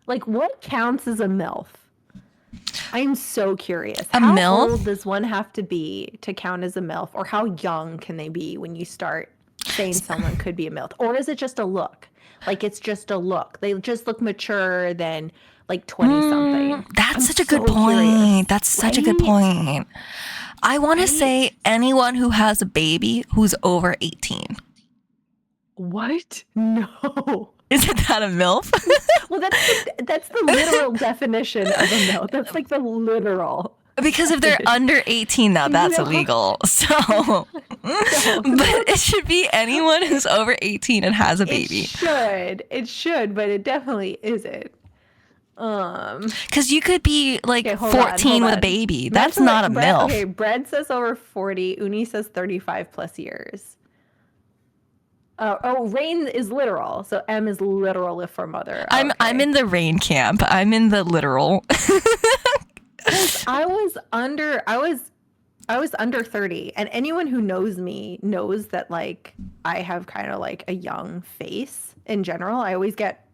Like, what counts as a MILF? I'm so curious. A How MILF? old does one have to be to count as a MILF? Or how young can they be when you start saying someone could be a MILF? Or is it just a look? Like, it's just a look. They just look mature than like 20 something. That's I'm such a good so curious. point. That's such a good Right? point. I want to Right? say anyone who has a baby who's over 18. What? No. Isn't that a MILF? Well, that's the literal definition of a MILF. That's like the literal Because if they're definition. under 18 now, that's No, illegal. So, no, but it should be anyone who's over 18 and has a it baby. should. It should, but it definitely isn't. Because you could be like Okay, hold on, 14 hold with a on. baby. Matt's That's not a Brett, MILF. okay, Brad says over 40. Uni says 35 plus years. Rain is literal. So M is literal if for mother. I'm in the rain camp. I'm in the literal. I was under 30, and anyone who knows me knows that like I have kind of like a young face in general. I always get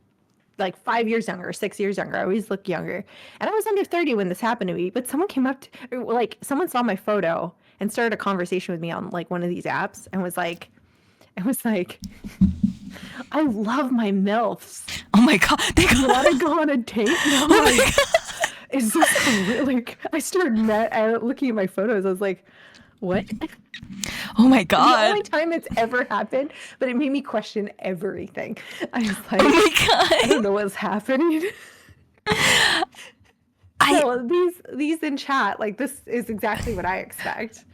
like 5 years younger, 6 years younger. I always look younger. And I was under 30 when this happened to me, but someone came up to, like someone saw my photo and started a conversation with me on like one of these apps and was like, I love my MILFs. Oh my God. You want to go on a date? And I'm like, is this really? I started looking at my photos. I was like, what? Oh my The God. only time it's ever happened, but it made me question everything. I was like, Oh my God. I don't know what's happening. So these in chat, like this is exactly what I expect.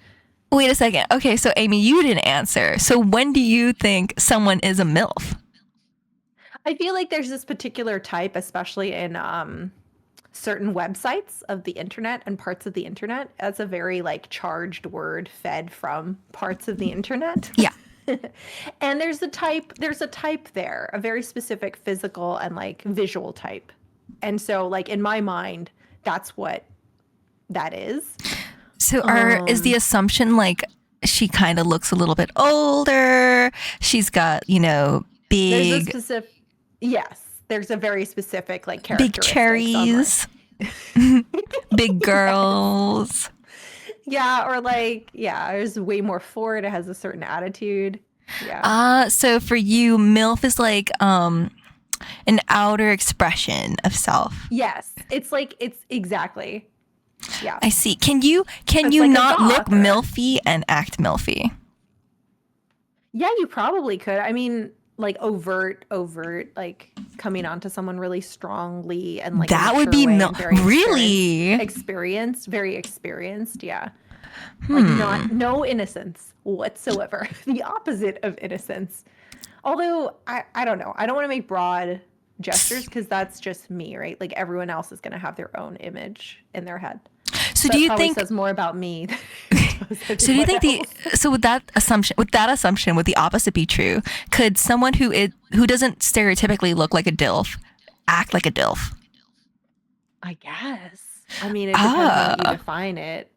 Wait a second. Okay, so Amy, you didn't answer. So when do you think someone is a MILF? I feel like there's this particular type, especially in certain websites of the internet and parts of the internet. That's a very like charged word fed from parts of the internet. Yeah. And there's a type there, a very specific physical and like visual type. And so like in my mind, that's what that is. So is the assumption like she kind of looks a little bit older? She's got, There's a big specific, yes, there's a very specific like big characteristics cherries, big girls. Yeah, or like, yeah, there's way more forward. It has a certain attitude. Yeah. So for you, MILF is like an outer expression of self. Yes. It's exactly. Yeah. I see. Can you It's like a not look goth or- MILFy and act MILFy? Yeah, you probably could. I mean, like overt, like coming onto someone really strongly and like a That would mature be way MILF. and very Really? very experienced. Yeah. Like no innocence whatsoever. The opposite of innocence. Although I don't know. I don't want to make broad gestures because that's just me, right? Like everyone else is going to have their own image in their head. So That do you probably think says more about me? So do you think with that assumption, would the opposite be true? Could someone who doesn't stereotypically look like a DILF act like a DILF? I guess. I mean, it depends on how you define it.